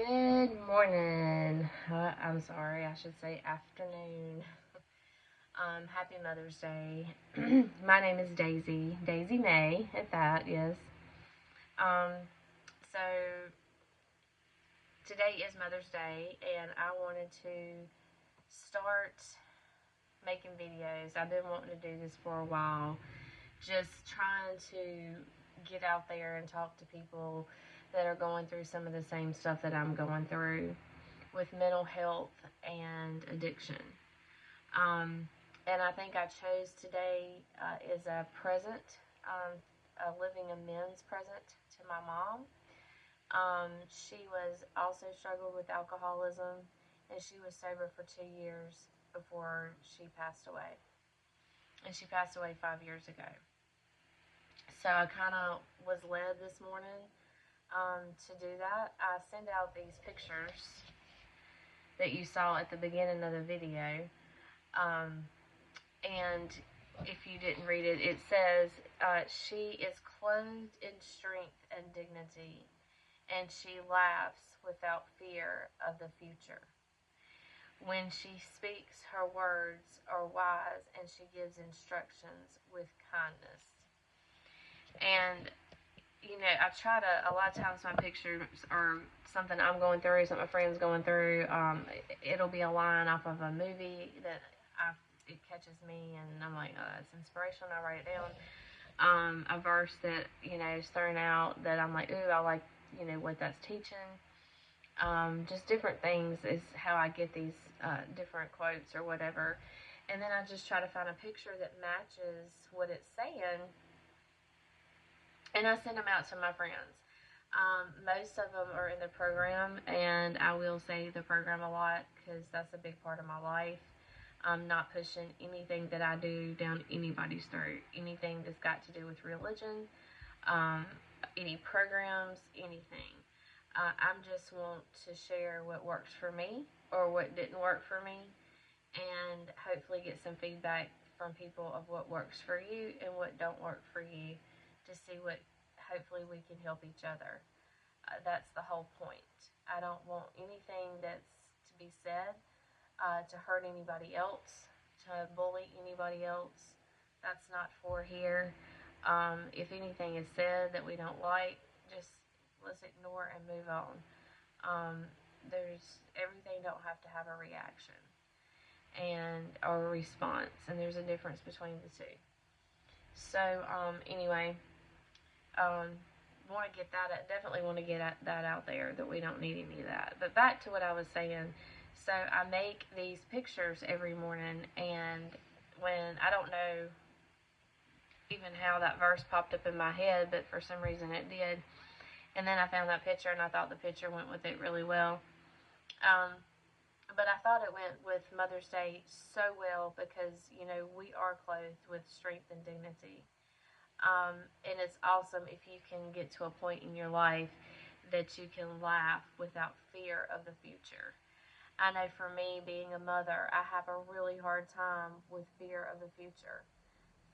Good morning. I'm sorry, I should say afternoon. Happy Mother's Day. My name is Daisy. Daisy May, at that, yes. Um, so today is Mother's Day, and I wanted to start making videos. I've been wanting to do this for a while, just trying to get out there and talk to people that are going through some of the same stuff that I'm going through with mental health and addiction. Um, and I think I chose today as a present, a living amends present to my mom. She was also struggled with alcoholism, and she was sober for 2 years before she passed away. And she passed away 5 years ago. So I kind of was led this morning to do that. I send out these pictures that you saw at the beginning of the video. Um, and if you didn't read it, it says, she is clothed in strength and dignity, and she laughs without fear of the future. When she speaks, her words are wise, and she gives instructions with kindness. And I try to, a lot of times my pictures are something I'm going through, something my friend's going through. It'll be a line off of a movie that it catches me, and I'm like, oh, that's inspirational, and I write it down. A verse that, is thrown out that I'm like, ooh, I like, what that's teaching. Just different things is how I get these different quotes or whatever. And then I just try to find a picture that matches what it's saying, and I send them out to my friends. Most of them are in the program, and I will say the program a lot because that's a big part of my life. I'm not pushing anything that I do down anybody's throat. Anything that's got to do with religion, um, any programs, anything. I just want to share what works for me or what didn't work for me, and hopefully get some feedback from people of what works for you and what don't work for you, to see what hopefully we can help each other. That's the whole point. I don't want anything that's to be said to hurt anybody else, to bully anybody else. That's not for here. If anything is said that we don't like, just let's ignore and move on. There's everything don't have to have a reaction and or a response, and there's a difference between the two. So anyway, want to get that. Definitely want to get that out there, that we don't need any of that. But back to what I was saying. So I make these pictures every morning, and when I don't know even how that verse popped up in my head, but for some reason it did. And then I found that picture, and I thought the picture went with it really well. But I thought it went with Mother's Day so well because, we are clothed with strength and dignity. And it's awesome if you can get to a point in your life that you can laugh without fear of the future. I know for me, being a mother, I have a really hard time with fear of the future.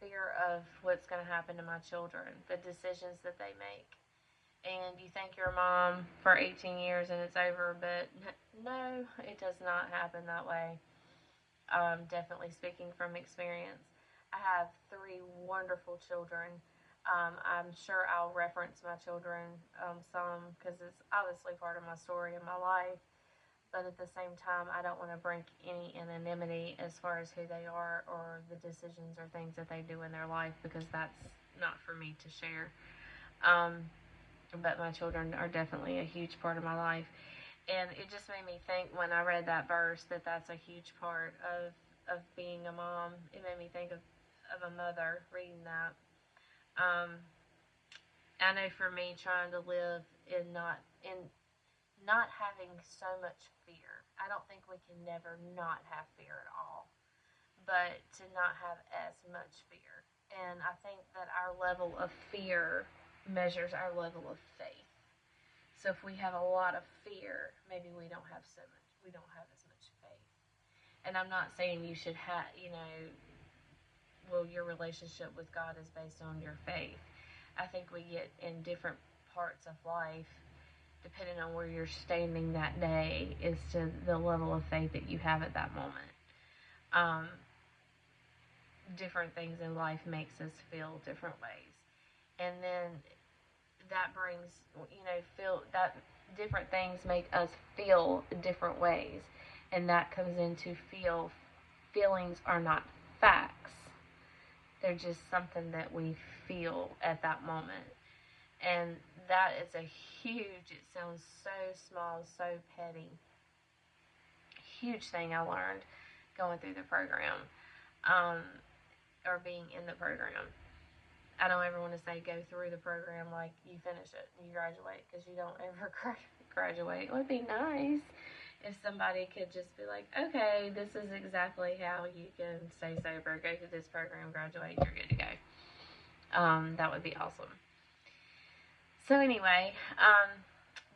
Fear of what's going to happen to my children, the decisions that they make. And you think you're a mom for 18 years and it's over, but no, it does not happen that way. Definitely speaking from experience. I have three wonderful children. I'm sure I'll reference my children some because it's obviously part of my story and my life. But at the same time, I don't want to bring any anonymity as far as who they are or the decisions or things that they do in their life, because that's not for me to share. But my children are definitely a huge part of my life. And it just made me think when I read that verse that that's a huge part of being a mom. It made me think of a mother reading that. Um, I know for me, trying to live in not having so much fear. I don't think we can never not have fear at all, but to not have as much fear. And I think that our level of fear measures our level of faith. So if we have a lot of fear, maybe we don't have as much faith. And I'm not saying you should have, well, your relationship with God is based on your faith. I think we get in different parts of life, depending on where you're standing that day, as to the level of faith that you have at that moment. Different things in life makes us feel different ways. And then that brings, feel that different things make us feel different ways. And that comes into feelings are not facts. They're just something that we feel at that moment. And that is a huge, it sounds so small, so petty, huge thing I learned going through the program, or being in the program. I don't ever want to say go through the program like you finish it and you graduate, because you don't ever graduate. It would be nice if somebody could just be like, okay, this is exactly how you can stay sober, go through this program, graduate, you're good to go. That would be awesome. So anyway,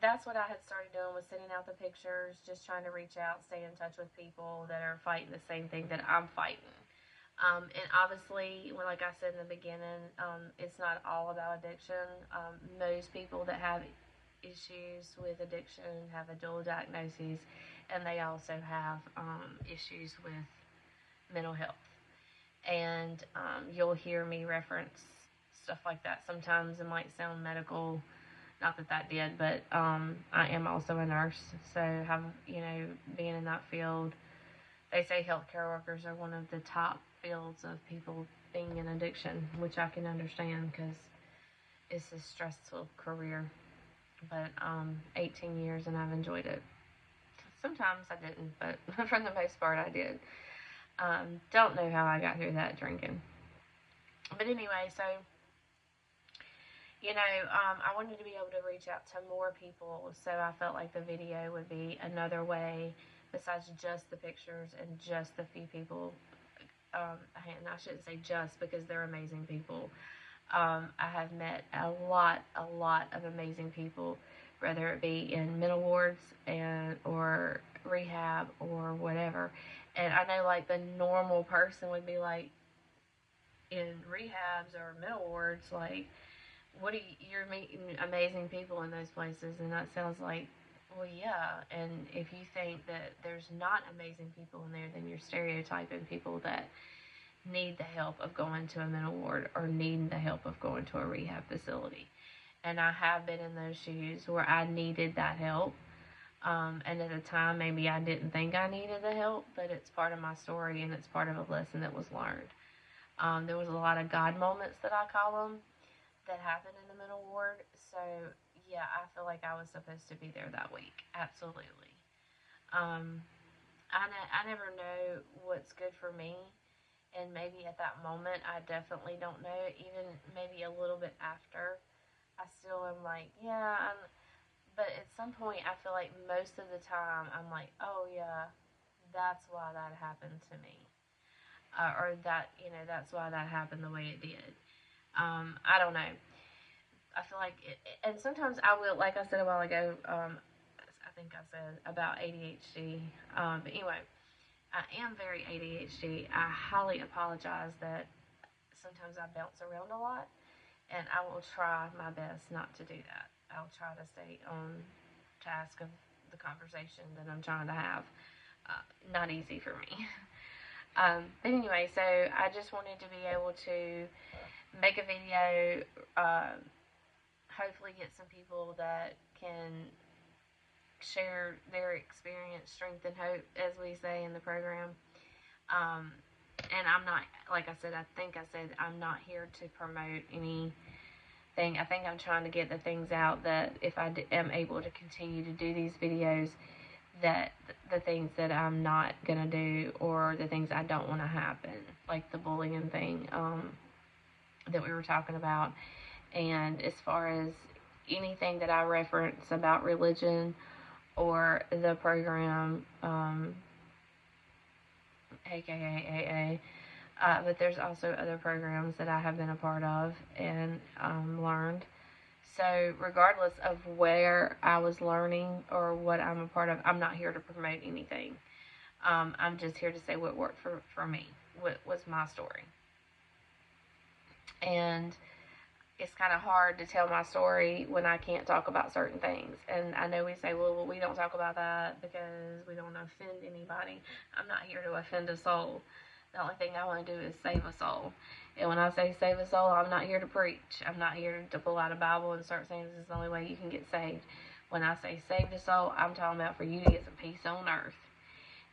that's what I had started doing, was sending out the pictures, just trying to reach out, stay in touch with people that are fighting the same thing that I'm fighting. And obviously, like I said in the beginning, it's not all about addiction. Most people that have issues with addiction have a dual diagnosis, and they also have issues with mental health. And you'll hear me reference stuff like that. Sometimes it might sound medical, not that that did, but I am also a nurse, so have, being in that field, they say healthcare workers are one of the top fields of people being in addiction, which I can understand because it's a stressful career. But 18 years and I've enjoyed it. Sometimes I didn't, but for the most part I did. Don't know how I got through that drinking. But anyway, so, I wanted to be able to reach out to more people, so I felt like the video would be another way besides just the pictures and just the few people. And I shouldn't say just, because they're amazing people. I have met a lot of amazing people, whether it be in mental wards or rehab or whatever. And I know, like, the normal person would be like, in rehabs or mental wards, like, you're meeting amazing people in those places, and that sounds like, well, yeah. And if you think that there's not amazing people in there, then you're stereotyping people that need the help of going to a mental ward or needing the help of going to a rehab facility. And I have been in those shoes where I needed that help. And at the time, maybe I didn't think I needed the help, but it's part of my story, and it's part of a lesson that was learned. There was a lot of God moments, that I call them, that happened in the mental ward. So, yeah, I feel like I was supposed to be there that week. Absolutely. I never know what's good for me. And maybe at that moment, I definitely don't know. Even maybe a little bit after, I still am like, yeah. But at some point, I feel like most of the time, I'm like, oh, yeah, that's why that happened to me. Or that, that's why that happened the way it did. I don't know. I feel like and sometimes I will, like I said a while ago, I think I said about ADHD. But anyway, I am very ADHD. I highly apologize that sometimes I bounce around a lot, and I will try my best not to do that. I'll try to stay on task of the conversation that I'm trying to have. Not easy for me. But anyway, so I just wanted to be able to make a video, hopefully get some people that can share their experience, strength, and hope, as we say in the program. And I'm not, like I said, I'm not here to promote anything. I think I'm trying to get the things out that if I am able to continue to do these videos, that the things that I'm not going to do, or the things I don't want to happen, like the bullying thing that we were talking about. And as far as anything that I reference about religion or the program, aka AA, but there's also other programs that I have been a part of and learned. So regardless of where I was learning or what I'm a part of, I'm not here to promote anything. I'm just here to say what worked for me, what was my story. And it's kind of hard to tell my story when I can't talk about certain things. And I know we say, well, we don't talk about that because we don't offend anybody. I'm not here to offend a soul. The only thing I want to do is save a soul. And when I say save a soul, I'm not here to preach. I'm not here to pull out a Bible and start saying this is the only way you can get saved. When I say save the soul, I'm talking about for you to get some peace on earth.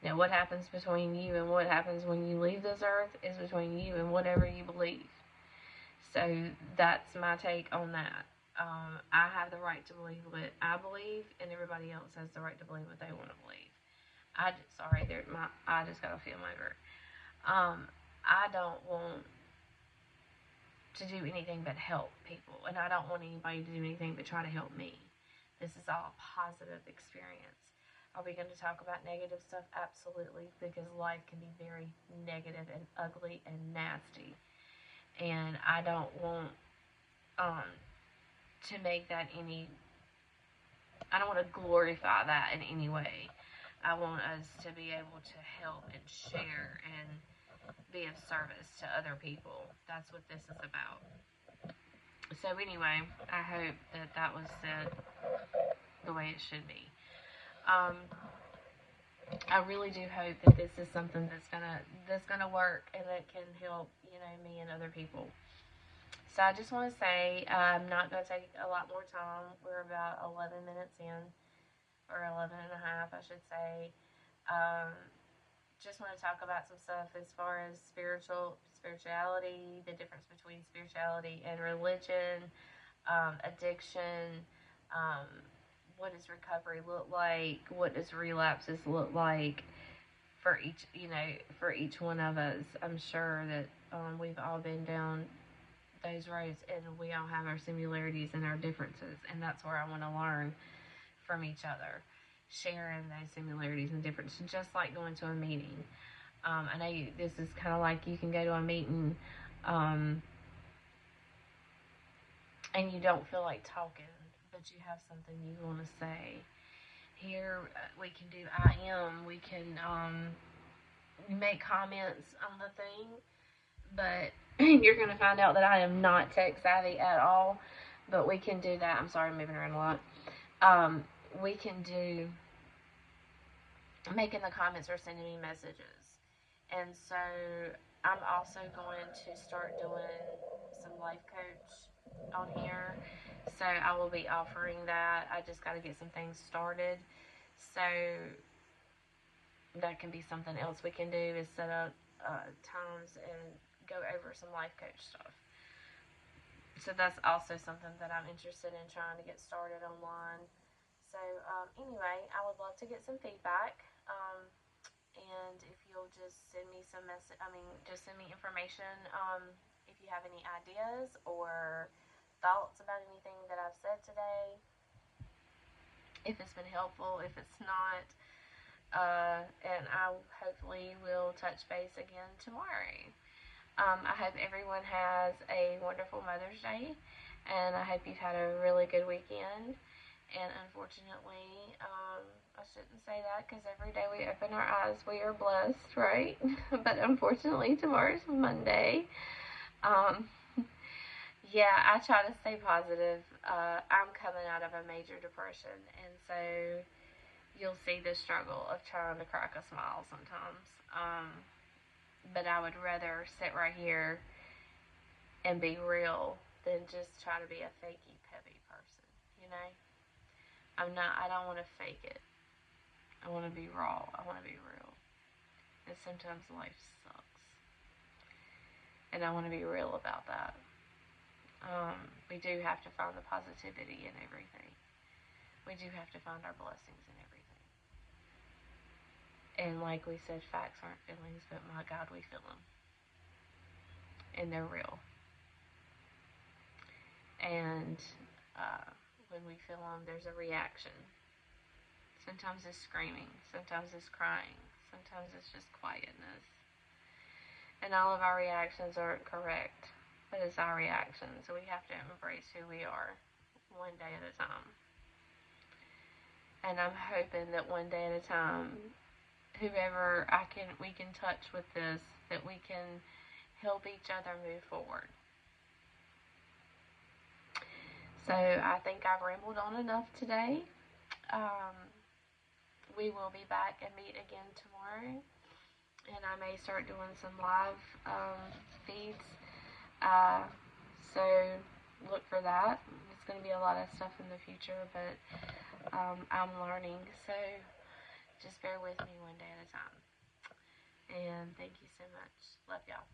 Now, what happens between you and what happens when you leave this earth is between you and whatever you believe. So that's my take on that. I have the right to believe what I believe, and everybody else has the right to believe what they want to believe. I just gotta feel my word. I don't want to do anything but help people, and I don't want anybody to do anything but try to help me. This is all a positive experience. Are we going to talk about negative stuff? Absolutely, because life can be very negative and ugly and nasty. And I don't want to make that I don't want to glorify that in any way. I want us to be able to help and share and be of service to other people. That's what this is about. So anyway, I hope that was said the way it should be. I really do hope that this is something that's gonna work and that can help, me and other people. So I just want to say I'm not going to take a lot more time. We're about 11 minutes in, or 11 and a half, I should say. Just want to talk about some stuff as far as spirituality, the difference between spirituality and religion, addiction, what does recovery look like, what does relapses look like for each one of us. I'm sure that we've all been down those roads, and we all have our similarities and our differences, and that's where I want to learn from each other, sharing those similarities and differences, just like going to a meeting. I know this is kind of like you can go to a meeting and you don't feel like talking, but you have something you want to say. Here we can do I am, we can make comments on the thing, but you're going to find out that I am not tech savvy at all, but we can do that. I'm sorry, I'm moving around a lot. We can do making the comments or sending me messages. And so I'm also going to start doing some life coach on here. So I will be offering that. I just got to get some things started. So that can be something else we can do, is set up times and go over some life coach stuff. So that's also something that I'm interested in trying to get started online. So anyway, I would love to get some feedback. And if you'll just send me just send me information if you have any ideas or thoughts about anything that I've said today. If it's been helpful, if it's not, and I hopefully will touch base again tomorrow. I hope everyone has a wonderful Mother's Day, and I hope you've had a really good weekend. And unfortunately, I shouldn't say that, because every day we open our eyes, we are blessed, right? But unfortunately, tomorrow's Monday. Yeah, I try to stay positive. I'm coming out of a major depression, and so you'll see the struggle of trying to crack a smile sometimes. But I would rather sit right here and be real than just try to be a fakey peppy person, I don't want to fake it. I want to be raw. I want to be real. And sometimes life sucks. And I want to be real about that. We do have to find the positivity in everything. We do have to find our blessings in everything. And like we said, facts aren't feelings, but my God, we feel them. And they're real. And when we feel them, there's a reaction. Sometimes it's screaming. Sometimes it's crying. Sometimes it's just quietness. And all of our reactions aren't correct, but it's our reaction. So we have to embrace who we are one day at a time. And I'm hoping that one day at a time, whoever we can touch with this, that we can help each other move forward. So I think I've rambled on enough today. We will be back and meet again tomorrow, and I may start doing some live feeds. So look for that. It's going to be a lot of stuff in the future, but I'm learning, so just bear with me one day at a time. And thank you so much. Love y'all.